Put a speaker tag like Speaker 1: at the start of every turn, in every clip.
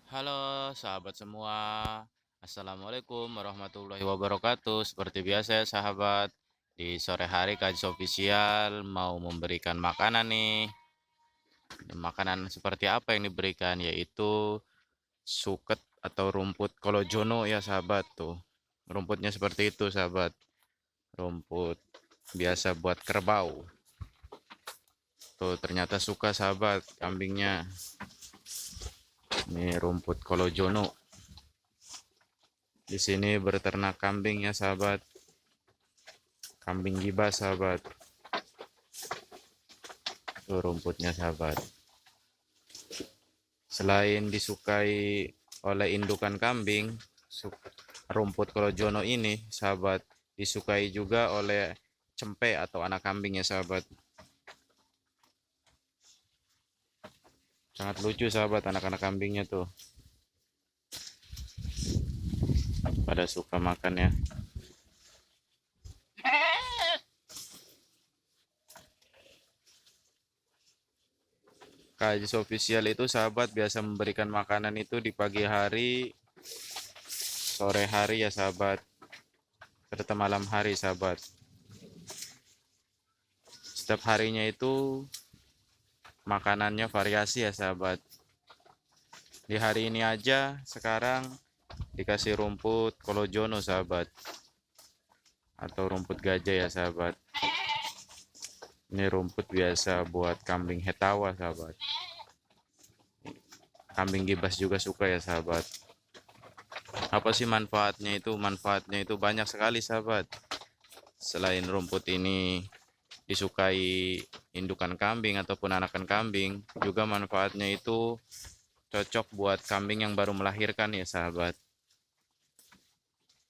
Speaker 1: Halo sahabat semua, Assalamualaikum warahmatullahi wabarakatuh. Seperti biasa ya sahabat, di sore hari Kajis Official mau memberikan makanan nih. Makanan seperti apa yang diberikan? Yaitu suket atau rumput kolojono ya sahabat tuh. Rumputnya seperti itu sahabat, rumput biasa buat kerbau. Tuh ternyata suka sahabat kambingnya. Ini rumput kolojono. Di sini berternak kambing ya sahabat. Kambing gibah sahabat. Tuh rumputnya sahabat. Selain disukai oleh indukan kambing, rumput kolojono ini sahabat disukai juga oleh cempe atau anak kambing ya sahabat. Sangat lucu sahabat anak-anak kambingnya tuh. Pada suka makan ya. Kajis Official itu sahabat biasa memberikan makanan itu di pagi hari, sore hari ya sahabat, serta malam hari sahabat. Setiap harinya itu makanannya variasi ya sahabat. Di hari ini aja sekarang dikasih rumput kolojono sahabat, atau rumput gajah ya sahabat. Ini rumput biasa buat kambing hetawa sahabat. Kambing gibas juga suka ya sahabat. Apa sih manfaatnya itu? Manfaatnya itu banyak sekali sahabat. Selain rumput ini disukai indukan kambing ataupun anakan kambing, juga manfaatnya itu cocok buat kambing yang baru melahirkan ya sahabat.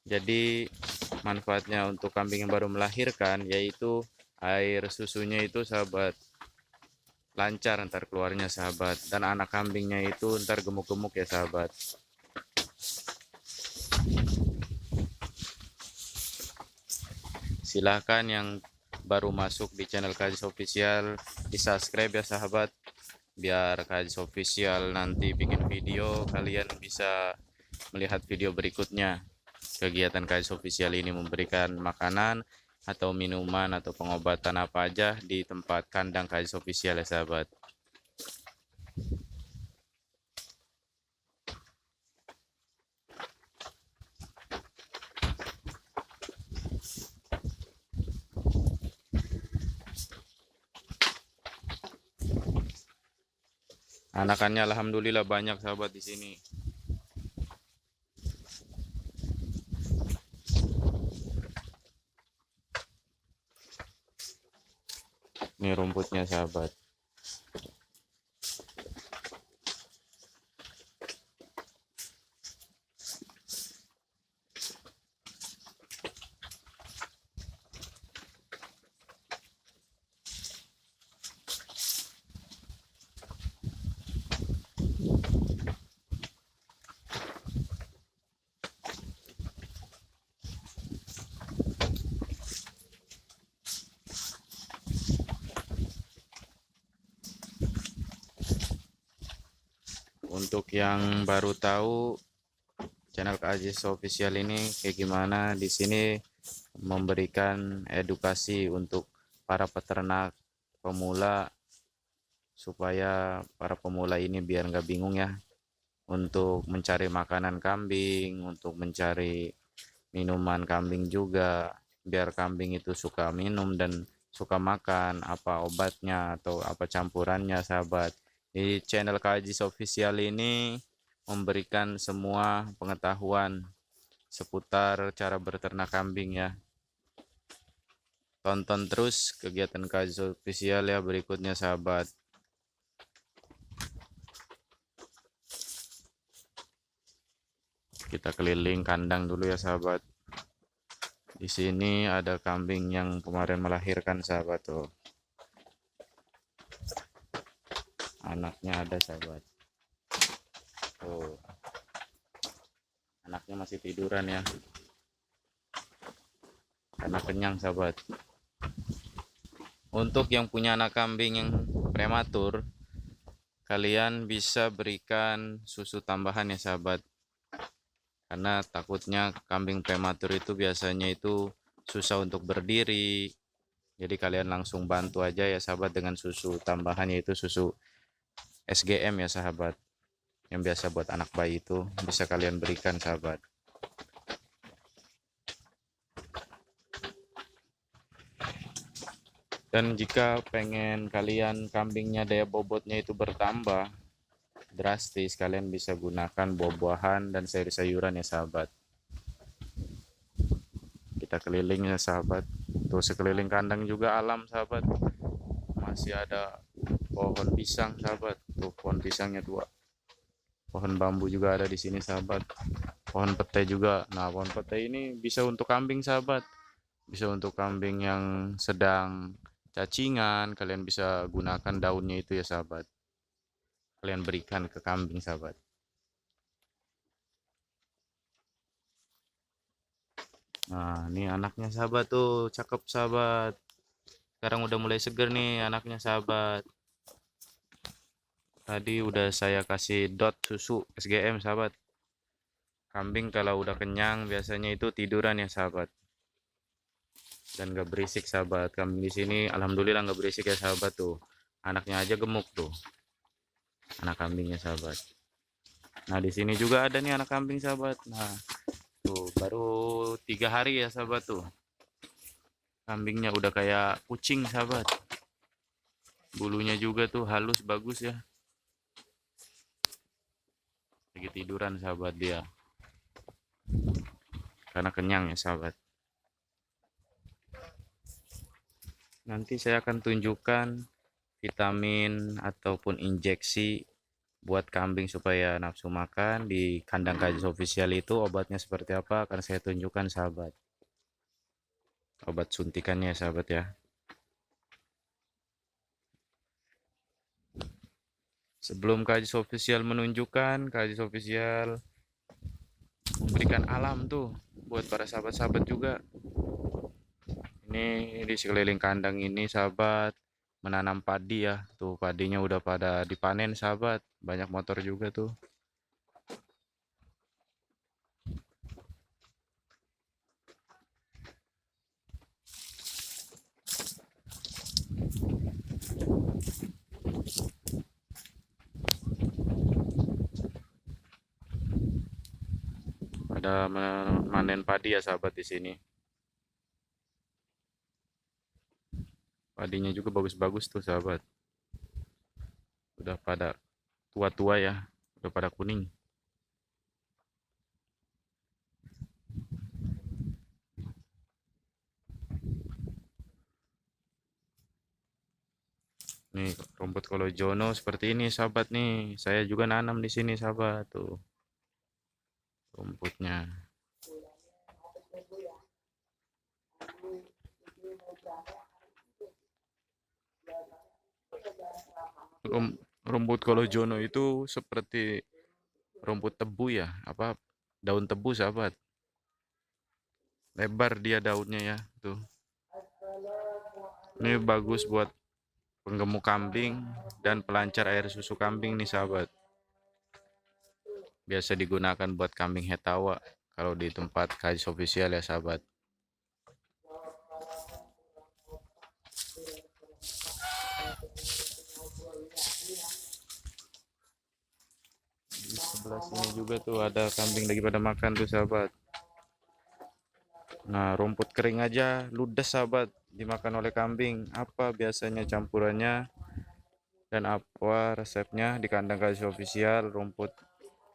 Speaker 1: Jadi manfaatnya untuk kambing yang baru melahirkan yaitu air susunya itu sahabat lancar ntar keluarnya sahabat, dan anak kambingnya itu ntar gemuk-gemuk ya sahabat. Silahkan yang baru masuk di channel Kajis Official di subscribe ya sahabat, biar Kajis Official nanti bikin video kalian bisa melihat video berikutnya. Kegiatan Kajis Official ini memberikan makanan atau minuman atau pengobatan apa aja di tempat kandang Kajis Official ya sahabat. Anakannya alhamdulillah banyak sahabat di sini. Ini rumputnya sahabat. Untuk yang baru tahu channel Kajis Official ini kayak gimana, di sini memberikan edukasi untuk para peternak pemula supaya para pemula ini biar nggak bingung ya untuk mencari makanan kambing, untuk mencari minuman kambing juga, biar kambing itu suka minum dan suka makan, apa obatnya atau apa campurannya sahabat. Di channel Kajis Official ini memberikan semua pengetahuan seputar cara berternak kambing ya. Tonton terus kegiatan Kajis Official ya berikutnya sahabat. Kita keliling kandang dulu ya sahabat. Di sini ada kambing yang kemarin melahirkan sahabat tuh. Anaknya ada sahabat. Tuh. Anaknya masih tiduran ya. Karena kenyang sahabat. Untuk yang punya anak kambing yang prematur, kalian bisa berikan susu tambahan ya sahabat, karena takutnya kambing prematur itu biasanya itu susah untuk berdiri. Jadi kalian langsung bantu aja ya sahabat dengan susu tambahan, yaitu susu SGM ya sahabat, yang biasa buat anak bayi itu bisa kalian berikan sahabat. Dan jika pengen kalian kambingnya daya bobotnya itu bertambah drastis, kalian bisa gunakan buah-buahan dan sayur-sayuran ya sahabat. Kita keliling ya sahabat. Tuh sekeliling kandang juga alam sahabat. Masih ada pohon pisang sahabat. Tuh pohon pisangnya 2. Pohon bambu juga ada di sini sahabat. Pohon petai juga. Nah, pohon petai ini bisa untuk kambing sahabat. Bisa untuk kambing yang sedang cacingan, kalian bisa gunakan daunnya itu ya sahabat. Kalian berikan ke kambing sahabat. Nah, ini anaknya sahabat tuh, cakep sahabat. Sekarang udah mulai seger nih anaknya sahabat. Tadi udah saya kasih dot susu SGM sahabat. Kambing kalau udah kenyang biasanya itu tiduran ya sahabat. Dan gak berisik sahabat. Kambing di sini alhamdulillah gak berisik ya sahabat tuh. Anaknya aja gemuk tuh. Anak kambingnya sahabat. Nah, di sini juga ada nih anak kambing sahabat. Nah, tuh baru 3 hari ya sahabat tuh. Kambingnya udah kayak kucing sahabat. Bulunya juga tuh halus bagus ya. Lagi tiduran sahabat dia. Karena kenyang ya sahabat. Nanti saya akan tunjukkan vitamin ataupun injeksi buat kambing supaya nafsu makan di kandang KJS Official itu. Obatnya seperti apa akan saya tunjukkan sahabat. Obat suntikannya sahabat ya. Sebelum KJS Official menunjukkan, KJS Official memberikan alam tuh buat para sahabat-sahabat juga. Ini di sekeliling kandang ini sahabat menanam padi ya. Tuh padinya udah pada dipanen sahabat. Banyak motor juga tuh. Pada memanen padi ya sahabat di sini. Padinya juga bagus-bagus tuh sahabat. Udah pada tua-tua ya. Udah pada kuning. Nih rumput kolojono seperti ini sahabat nih. Saya juga nanam di sini sahabat tuh. Rumputnya. Rumput kolojono itu seperti rumput tebu ya, apa daun tebu sahabat. Lebar dia daunnya ya, tuh. Ini bagus buat penggemuk kambing dan pelancar air susu kambing nih sahabat. Biasa digunakan buat kambing hetawa kalau di tempat KJS Official ya sahabat. Di sebelah sini juga tuh ada kambing lagi pada makan tuh sahabat. Nah, rumput kering aja ludes sahabat dimakan oleh kambing. Apa biasanya campurannya dan apa resepnya di kandang KJS Official? Rumput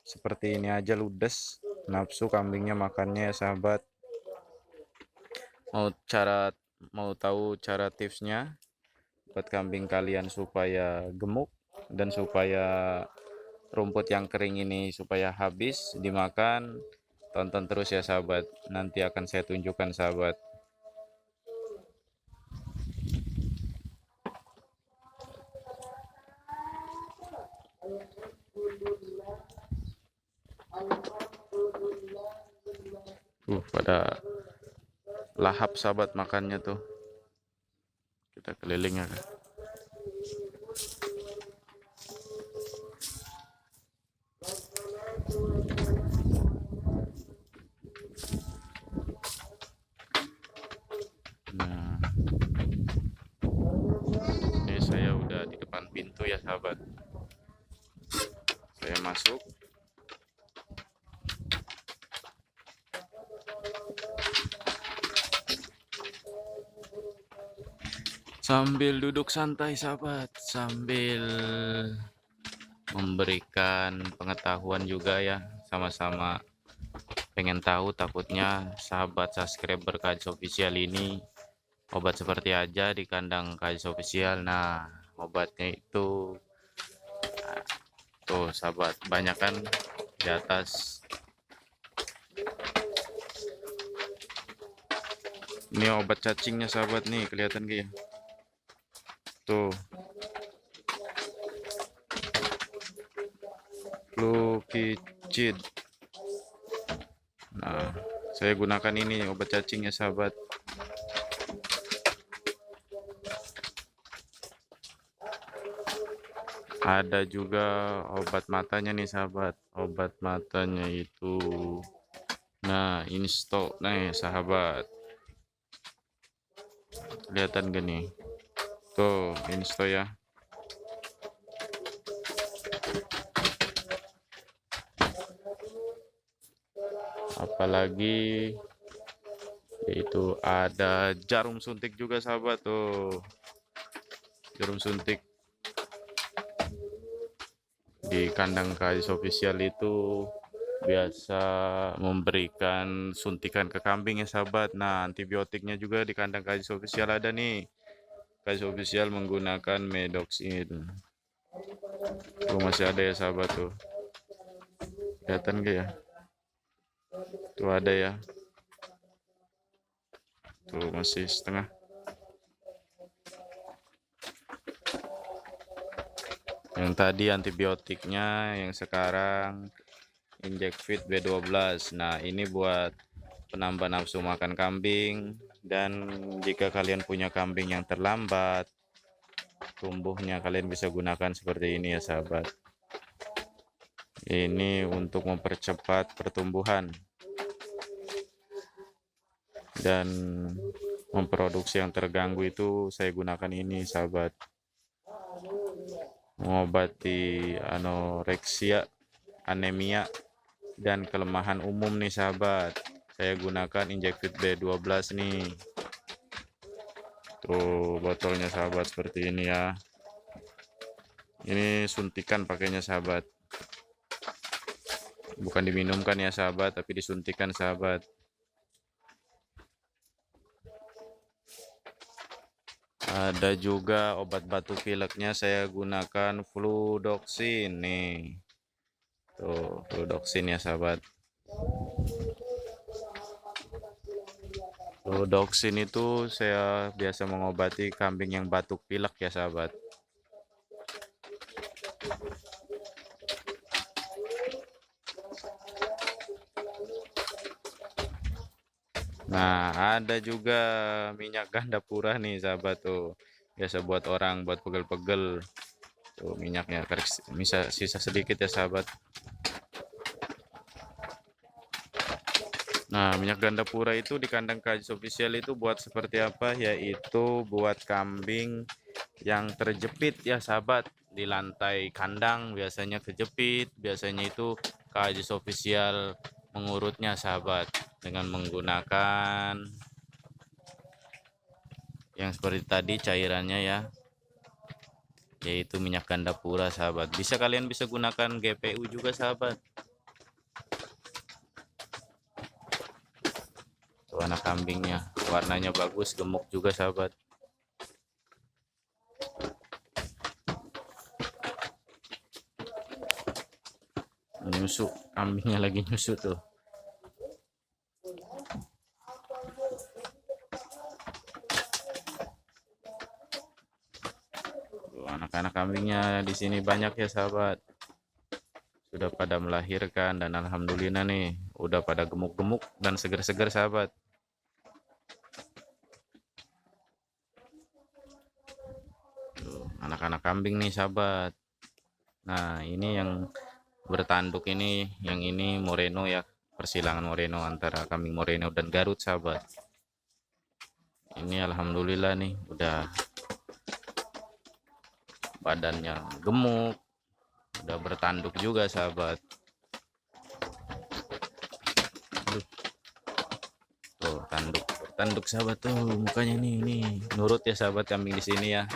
Speaker 1: seperti ini aja ludes, nafsu kambingnya makannya ya sahabat. Mau tahu cara tipsnya buat kambing kalian supaya gemuk dan supaya rumput yang kering ini supaya habis dimakan? Tonton terus ya sahabat, nanti akan saya tunjukkan sahabat. Pada lahap sahabat makannya tuh. Kita keliling ya. Saya masuk. Sambil duduk santai sahabat, sambil memberikan pengetahuan juga ya, sama-sama pengen tahu, takutnya sahabat subscriber KAJIS Official ini obat seperti aja di kandang KAJIS Official. Nah, obatnya itu tuh sahabat, banyak kan di atas. Ini obat cacingnya sahabat nih, kelihatan gak ya? Tuh, Fluticid. Nah, saya gunakan ini obat cacingnya sahabat. Ada juga obat matanya nih sahabat. Obat matanya itu, nah ini stok nih sahabat. Kelihatan gak nih? Tuh, ini stok ya. Apalagi yaitu ada jarum suntik juga sahabat. Tuh, jarum suntik di kandang KAJIS Official itu biasa memberikan suntikan ke kambing ya sahabat. Nah, antibiotiknya juga di kandang KAJIS Official ada nih. KAJIS Official menggunakan Medoxin. Tuh masih ada ya sahabat tuh. Kelihatan gak ya? Tuh ada ya. Tuh masih setengah. Yang tadi antibiotiknya, yang sekarang Injectfit B12. Nah, ini buat penambah nafsu makan kambing, dan jika kalian punya kambing yang terlambat tumbuhnya, kalian bisa gunakan seperti ini ya sahabat. Ini untuk mempercepat pertumbuhan dan memproduksi yang terganggu, itu saya gunakan ini sahabat. Mengobati anoreksia, anemia, dan kelemahan umum nih sahabat. Saya gunakan Injectfit B12 nih. Tuh botolnya sahabat, seperti ini ya. Ini suntikan pakainya sahabat. Bukan diminumkan ya sahabat, tapi disuntikan sahabat. Ada juga obat batuk pileknya, saya gunakan Fludoxin nih. Tuh, Fludoxin ya sahabat. Fludoxin itu saya biasa mengobati kambing yang batuk pilek ya sahabat. Nah, ada juga minyak ganda pura nih sahabat tuh. Biasa buat orang buat pegel-pegel. Tuh minyaknya, bisa sisa sedikit ya sahabat. Nah, minyak ganda pura itu di kandang KAJIS Official itu buat seperti apa? Yaitu buat kambing yang terjepit ya sahabat, di lantai kandang biasanya kejepit. Biasanya itu KAJIS Official mengurutnya sahabat dengan menggunakan yang seperti tadi cairannya ya, yaitu minyak ganda pura sahabat. Kalian bisa gunakan GPU juga sahabat. Tuh anak kambingnya, warnanya bagus, gemuk juga sahabat. Nyusuk, kambingnya lagi nyusuk tuh. Anak-anak kambingnya di sini banyak ya sahabat. Sudah pada melahirkan, dan alhamdulillah nih udah pada gemuk-gemuk dan seger-seger sahabat. Anak-anak kambing nih sahabat. Nah, ini yang bertanduk ini, yang ini Moreno ya, persilangan Moreno antara kambing Moreno dan Garut sahabat. Ini alhamdulillah nih udah badannya gemuk, udah bertanduk juga sahabat. Aduh, tuh tanduk sahabat tuh mukanya nih nurut ya sahabat kambing di sini ya.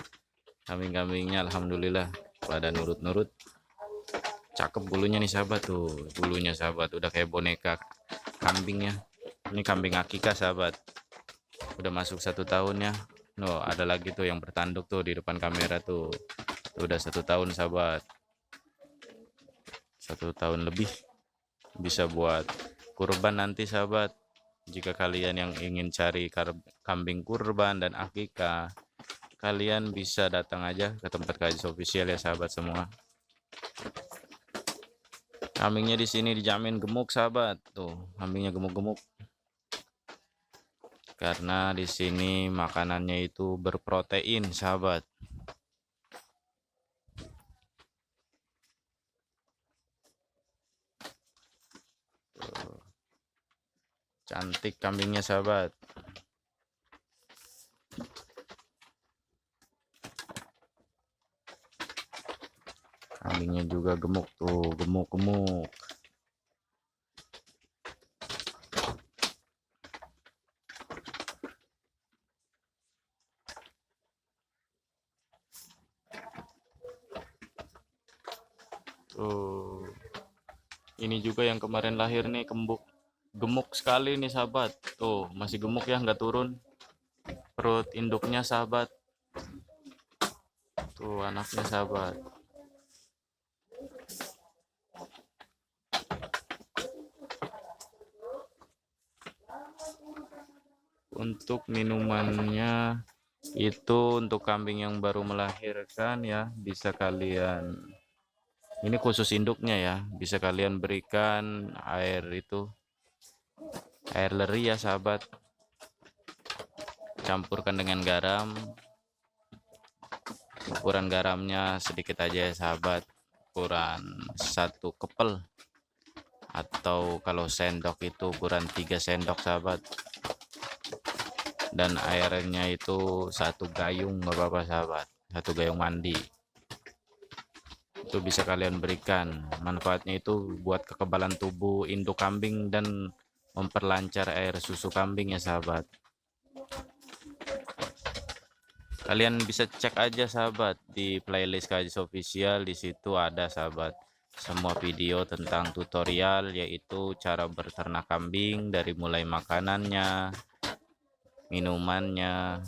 Speaker 1: Kambing-kambingnya alhamdulillah pada nurut-nurut. Cakep bulunya nih sahabat, tuh bulunya sahabat udah kayak boneka kambingnya. Ini kambing akikah sahabat, udah masuk 1 tahun ya. No, ada lagi tuh yang bertanduk tuh di depan kamera tuh, udah 1 tahun sahabat, 1 tahun lebih. Bisa buat kurban nanti sahabat. Jika kalian yang ingin cari kambing kurban dan akikah, kalian bisa datang aja ke tempat KAJIS official ya sahabat semua. Kambingnya di sini dijamin gemuk sahabat, tuh kambingnya gemuk-gemuk. Karena di sini makanannya itu berprotein sahabat. Tuh. Cantik kambingnya sahabat. Kambingnya juga gemuk tuh, gemuk-gemuk. Tuh. Ini juga yang kemarin lahir nih gemuk sekali nih sahabat. Tuh, masih gemuk ya, nggak turun. Perut induknya sahabat. Tuh anaknya sahabat. Untuk minumannya itu untuk kambing yang baru melahirkan ya, bisa kalian, ini khusus induknya ya, bisa kalian berikan air air leri ya sahabat, campurkan dengan garam. Ukuran garamnya sedikit aja ya sahabat, ukuran 1 kepel, atau kalau sendok itu ukuran 3 sendok sahabat. Dan airnya itu 1 gayung, nggak apa-apa sahabat, 1 gayung mandi. Itu bisa kalian berikan. Manfaatnya itu buat kekebalan tubuh induk kambing dan memperlancar air susu kambing ya sahabat. Kalian bisa cek aja sahabat di playlist KAJIS official, di situ ada sahabat semua video tentang tutorial, yaitu cara berternak kambing dari mulai makanannya, minumannya,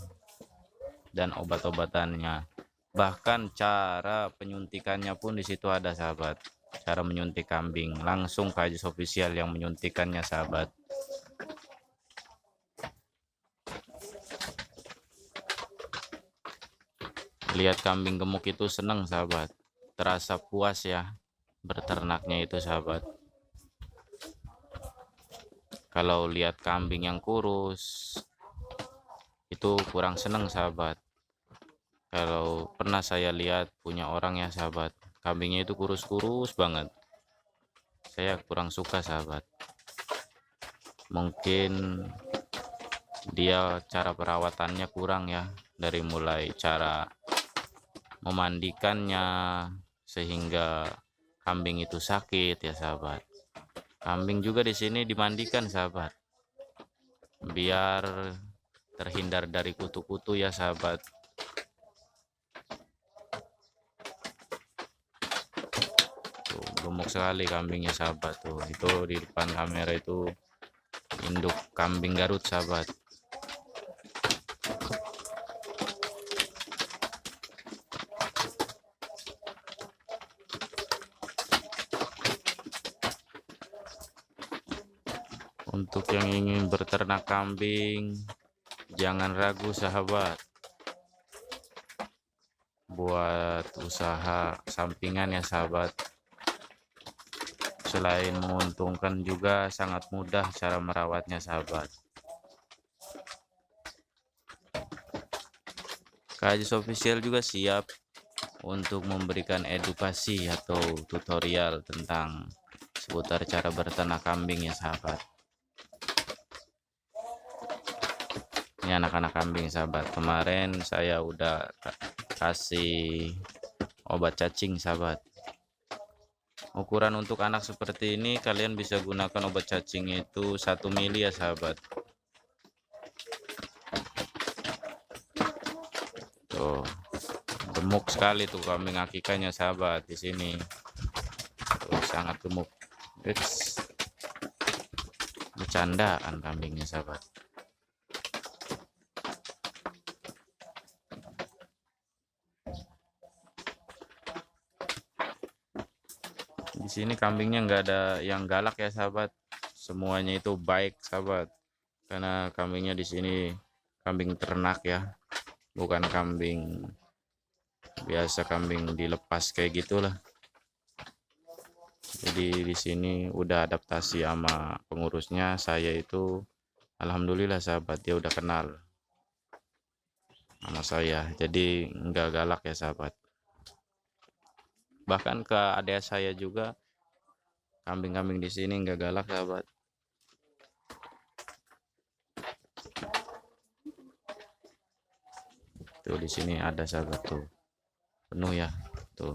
Speaker 1: dan obat-obatannya. Bahkan cara penyuntikannya pun di situ ada sahabat. Cara menyuntik kambing langsung KAJIS official yang menyuntikannya sahabat. Lihat kambing gemuk itu seneng sahabat, terasa puas ya berternaknya itu sahabat. Kalau lihat kambing yang kurus itu kurang seneng sahabat. Kalau pernah saya lihat punya orang ya sahabat, kambingnya itu kurus-kurus banget, saya kurang suka sahabat. Mungkin dia cara perawatannya kurang ya, dari mulai cara memandikannya sehingga kambing itu sakit ya sahabat. Kambing juga di sini dimandikan sahabat, biar terhindar dari kutu-kutu ya sahabat. Tuh, gemuk sekali kambingnya sahabat. Tuh, itu di depan kamera itu induk kambing Garut sahabat. Untuk yang ingin berternak kambing, jangan ragu sahabat. Buat usaha sampingan ya sahabat. Selain menguntungkan juga sangat mudah cara merawatnya sahabat. KAJIS official juga siap untuk memberikan edukasi atau tutorial tentang seputar cara berternak kambing ya sahabat. Ini anak-anak kambing sahabat, kemarin saya udah kasih obat cacing sahabat. Ukuran untuk anak seperti ini kalian bisa gunakan obat cacing itu 1 mili ya sahabat. Tuh, gemuk sekali tuh kambing akikahnya sahabat di sini. Tuh, sangat gemuk. It's bercandaan kambingnya sahabat. Di sini kambingnya nggak ada yang galak ya sahabat, semuanya itu baik sahabat, karena kambingnya di sini kambing ternak ya, bukan kambing biasa, kambing dilepas kayak gitulah. Jadi di sini udah adaptasi sama pengurusnya, saya itu alhamdulillah sahabat, dia udah kenal sama saya, jadi nggak galak ya sahabat. Bahkan ke adik saya juga kambing-kambing di sini nggak galak sahabat. Tuh di sini ada sahabat tuh, penuh ya tuh.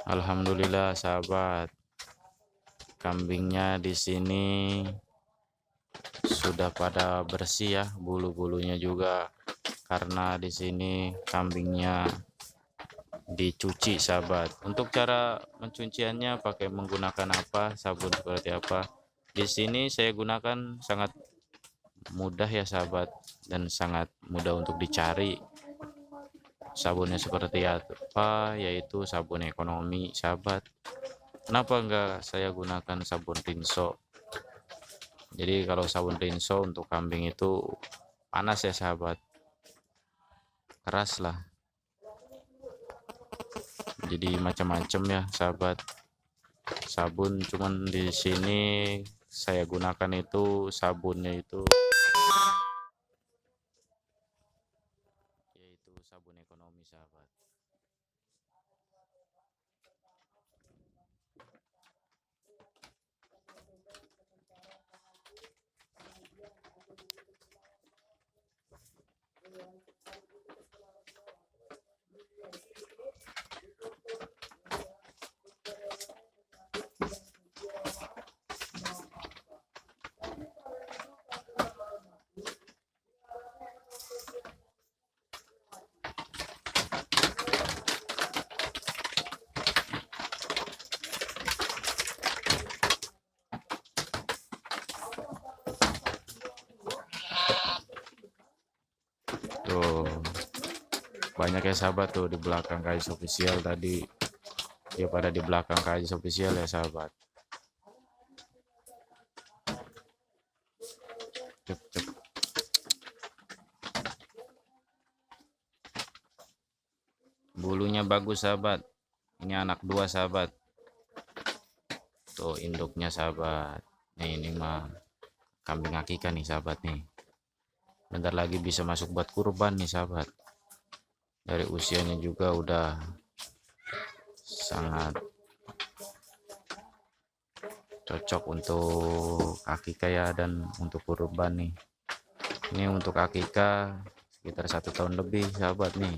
Speaker 1: Alhamdulillah sahabat, kambingnya di sini sudah pada bersih ya, bulu-bulunya juga, karena di sini kambingnya dicuci sahabat. Untuk cara mencuciannya pakai menggunakan apa, sabun seperti apa, di sini saya gunakan sangat mudah ya sahabat, dan sangat mudah untuk dicari. Sabunnya seperti apa, yaitu sabun ekonomi sahabat. Kenapa enggak saya gunakan sabun Rinso? Jadi kalau sabun Rinso untuk kambing itu panas ya sahabat, keras lah, jadi macam-macam ya sahabat sabun. Cuman di sini saya gunakan itu sabunnya itu yaitu sabun ekonomi sahabat. Tuh banyak ya sahabat tuh di belakang KAIS official tadi, dia pada di belakang KAIS official ya sahabat. Cep, cep. Bulunya bagus sahabat, ini anak 2 sahabat. Tuh induknya sahabat. Nih ini mah kambing akikah nih sahabat nih, bentar lagi bisa masuk buat kurban nih sahabat. Dari usianya juga udah sangat cocok untuk akikah ya, dan untuk kurban nih. Ini untuk akikah sekitar 1 tahun lebih sahabat nih.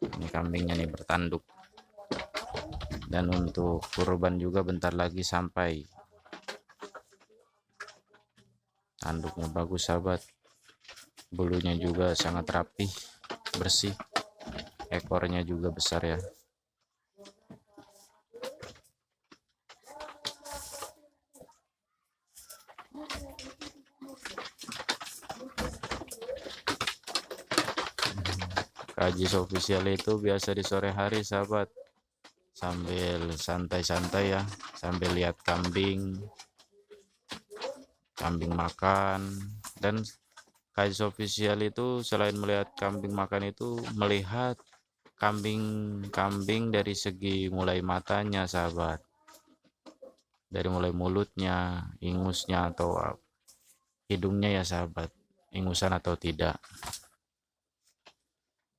Speaker 1: Ini kambingnya nih bertanduk, dan untuk kurban juga bentar lagi sampai. Tanduknya bagus sahabat, bulunya juga sangat rapi, bersih, ekornya juga besar ya. KAIS official itu biasa di sore hari sahabat, sambil santai-santai ya, sambil lihat kambing makan. Dan KAIS official itu selain melihat kambing makan itu melihat kambing dari segi mulai matanya sahabat, dari mulai mulutnya, ingusnya atau hidungnya ya sahabat, ingusan atau tidak.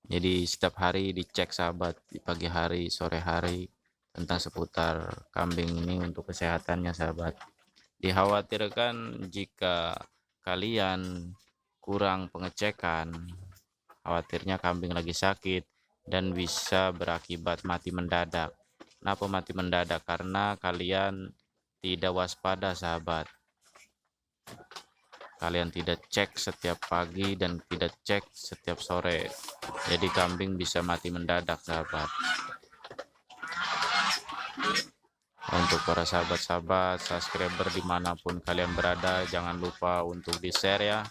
Speaker 1: Jadi setiap hari dicek sahabat, di pagi hari, sore hari, tentang seputar kambing ini untuk kesehatannya sahabat. Dikhawatirkan jika kalian kurang pengecekan, khawatirnya kambing lagi sakit dan bisa berakibat mati mendadak. Kenapa mati mendadak? Karena kalian tidak waspada sahabat. Kalian tidak cek setiap pagi dan tidak cek setiap sore, jadi kambing bisa mati mendadak sahabat. Untuk para sahabat-sahabat subscriber dimanapun kalian berada, jangan lupa untuk di share ya,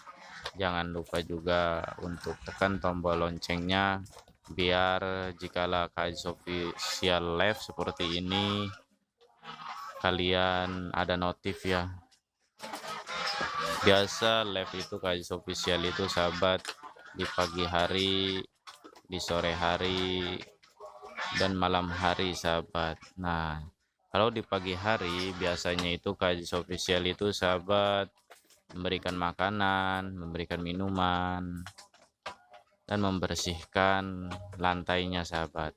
Speaker 1: jangan lupa juga untuk tekan tombol loncengnya, biar jikalau Kak Ajis Official live seperti ini kalian ada notif ya. Biasa live itu Kak Ajis Official itu sahabat di pagi hari, di sore hari, dan malam hari sahabat. Nah, kalau di pagi hari biasanya itu Kak Ajis Official itu sahabat memberikan makanan, memberikan minuman, dan membersihkan lantainya sahabat.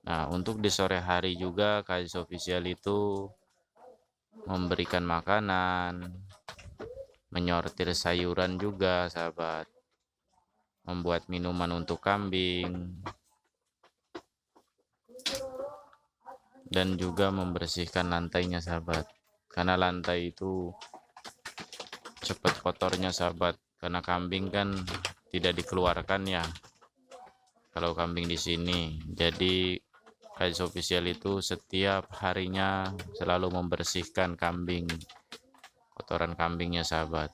Speaker 1: Nah, untuk di sore hari juga Kak Ajis Official itu memberikan makanan, menyortir sayuran juga sahabat, membuat minuman untuk kambing, dan juga membersihkan lantainya sahabat, karena lantai itu cepat kotornya sahabat, karena kambing kan tidak dikeluarkan ya kalau kambing di sini. Jadi Kak Ajis Official itu setiap harinya selalu membersihkan kambing, kotoran kambingnya sahabat,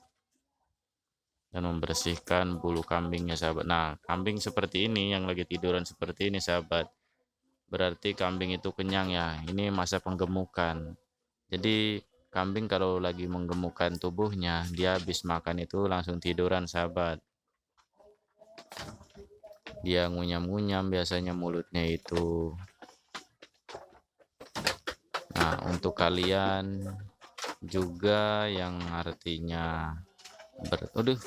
Speaker 1: dan membersihkan bulu kambingnya sahabat. Nah, kambing seperti ini yang lagi tiduran seperti ini sahabat, berarti kambing itu kenyang ya. Ini masa penggemukan. Jadi kambing kalau lagi menggemukkan tubuhnya, dia habis makan itu langsung tiduran sahabat. Dia ngunyam-ngunyam biasanya mulutnya itu. Nah, untuk kalian juga yang artinya aduh,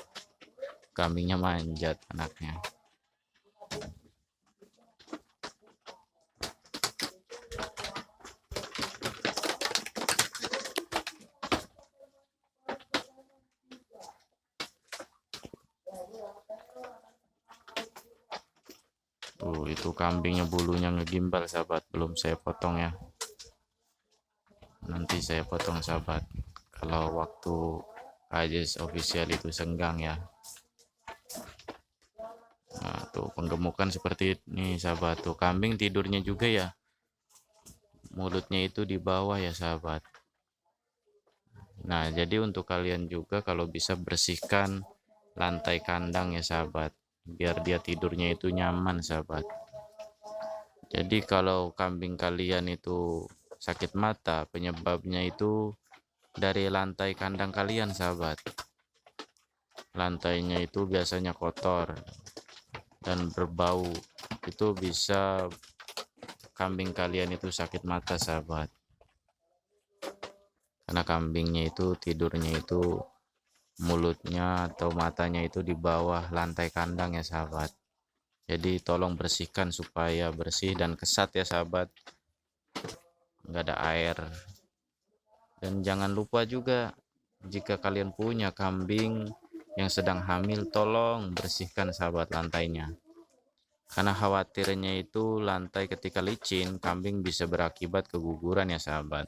Speaker 1: kambingnya manjat anaknya. Itu kambingnya bulunya ngegimbal sahabat, belum saya potong ya. Nanti saya potong sahabat kalau waktu Kak Ajis Official itu senggang ya. Nah, tuh penggemukan seperti ini sahabat. Tuh kambing tidurnya juga ya, mulutnya itu di bawah ya sahabat. Nah, jadi untuk kalian juga kalau bisa bersihkan lantai kandang ya sahabat, biar dia tidurnya itu nyaman sahabat. Jadi kalau kambing kalian itu sakit mata, penyebabnya itu dari lantai kandang kalian sahabat. Lantainya itu biasanya kotor dan berbau, itu bisa kambing kalian itu sakit mata sahabat, karena kambingnya itu tidurnya itu mulutnya atau matanya itu di bawah lantai kandang ya sahabat. Jadi tolong bersihkan supaya bersih dan kesat ya sahabat, nggak ada air. Dan jangan lupa juga jika kalian punya kambing yang sedang hamil, tolong bersihkan sahabat lantainya, karena khawatirnya itu lantai ketika licin kambing bisa berakibat keguguran ya sahabat.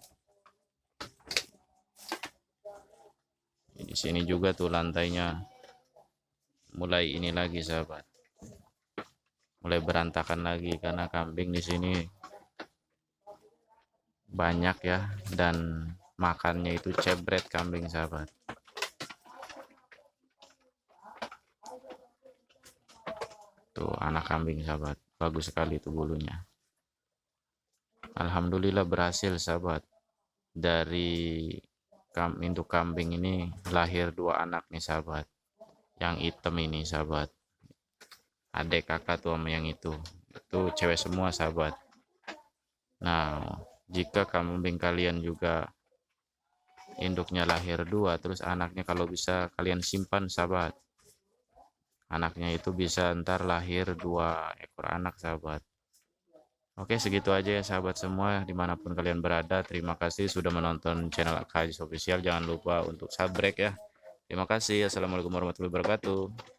Speaker 1: Di sini juga tuh lantainya mulai ini lagi sahabat, mulai berantakan lagi karena kambing di sini banyak ya, dan makannya itu cebret kambing sahabat. Tuh anak kambing sahabat, bagus sekali tuh bulunya. Alhamdulillah berhasil sahabat, dari induk kambing ini lahir 2 anak nih sahabat. Yang hitam ini sahabat, adek kakak tuh sama yang itu cewek semua sahabat. Nah, jika kambing kalian juga induknya lahir 2, terus anaknya kalau bisa kalian simpan sahabat. Anaknya itu bisa ntar lahir 2 ekor anak sahabat. Oke, segitu aja ya sahabat semua, dimanapun kalian berada. Terima kasih sudah menonton channel Kak Ajis Official. Jangan lupa untuk subscribe ya. Terima kasih. Assalamualaikum warahmatullahi wabarakatuh.